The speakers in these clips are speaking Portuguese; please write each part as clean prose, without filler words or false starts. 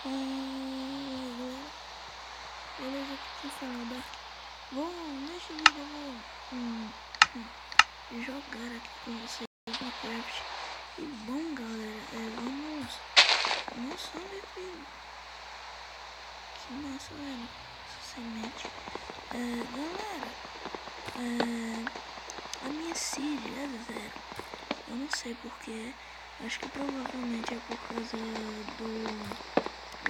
Fala, beleza? Aqui que fala Dark. Bom, neste vídeo eu vou jogar aqui com vocês Minecraft. E bom, galera, vamos... Nossa, olha aqui. Que massa, velho. Essa semente. Galera, a minha seed é 0. Eu não sei porquê. Acho que provavelmente é por causa do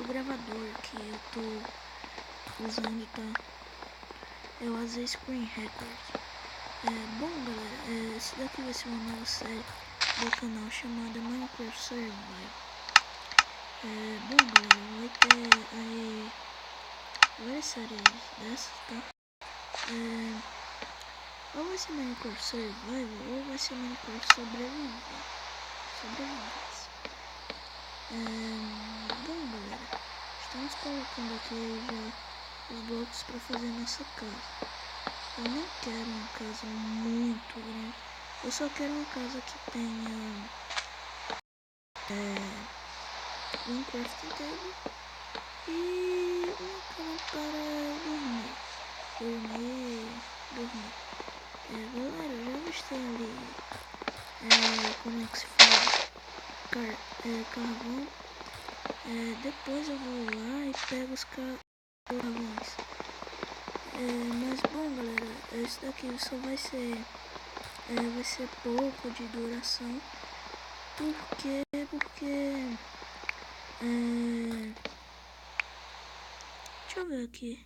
gravador que eu tô usando, tá? É o Aze Screen Record. Bom, galera, esse daqui vai ser uma nova série do canal chamada Minecraft Survival. Bom, galera, vai ter aí várias séries dessas, tá? Ou vai ser Minecraft Survival ou vai ser Minecraft Sobrevivência. Bom, galera, estamos colocando aqui já os blocos para fazer nossa casa. Eu não quero uma casa muito grande, eu só quero uma casa que tenha Minecraft inteiro e uma cama para dormir. Galera, eu já mostrei ali como é que se faz carvão. Depois eu vou lá e pego os carvões. Mas bom, galera, esse daqui só vai ser pouco de duração, porque deixa eu ver aqui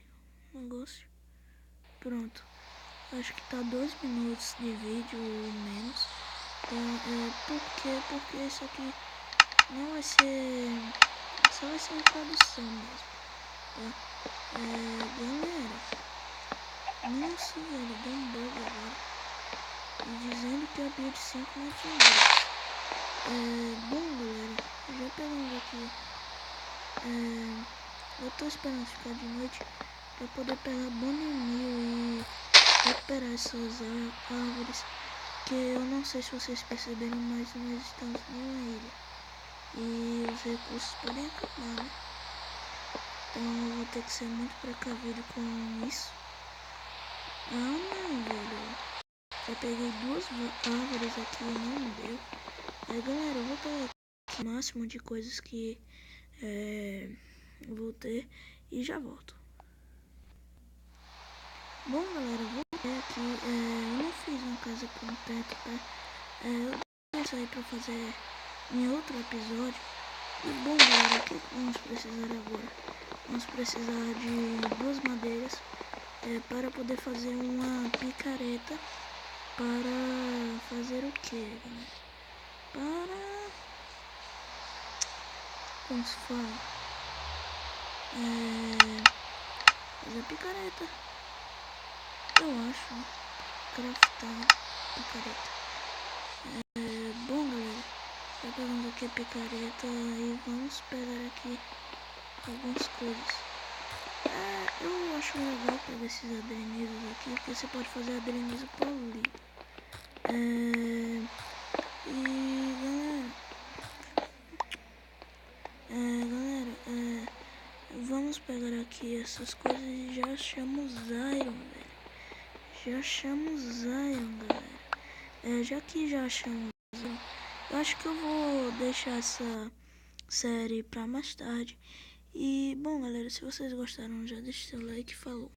o negócio. Pronto, acho que tá 2 minutos de vídeo ou menos. Então, porque isso aqui não vai ser, só vai ser uma tradução mesmo, tá? Galera, nossa, velho, deu um bug agora. E dizendo que a build 5 não tinha bugs. Bom, galera, já pegamos aqui. Eu tô esperando ficar de noite pra poder pegar Bone Meal e recuperar essas árvores. Que eu não sei se vocês perceberam, mas nós estamos em uma ilha. E os recursos podem acabar, né? Então eu vou ter que ser muito precavido com isso. Não, velho. Eu peguei 2 árvores aqui e não deu. Aí, galera, eu vou pegar aqui o máximo de coisas que vou ter e já volto. Bom, galera, vou ver aqui. Eu não fiz uma casa com teto, tá? Eu vou isso aí pra fazer em outro episódio. E bom, galera, o que vamos precisar agora? Vamos precisar de 2 madeiras para poder fazer uma picareta. Para fazer o que, galera? Para... como se fala? Fazer picareta. Eu acho, né? Craftar picareta. Bom, galera, tá pegando aqui a picareta e vamos pegar aqui algumas coisas. Eu acho legal pegar esses adrenizos aqui, porque você pode fazer adrenizo por ali. Galera, vamos pegar aqui essas coisas e já achamos Iron, velho. Já achamos Iron, galera. Já que já achamos Iron, eu acho que eu vou deixar essa série pra mais tarde. E, bom, galera, se vocês gostaram, já deixa seu like e falou.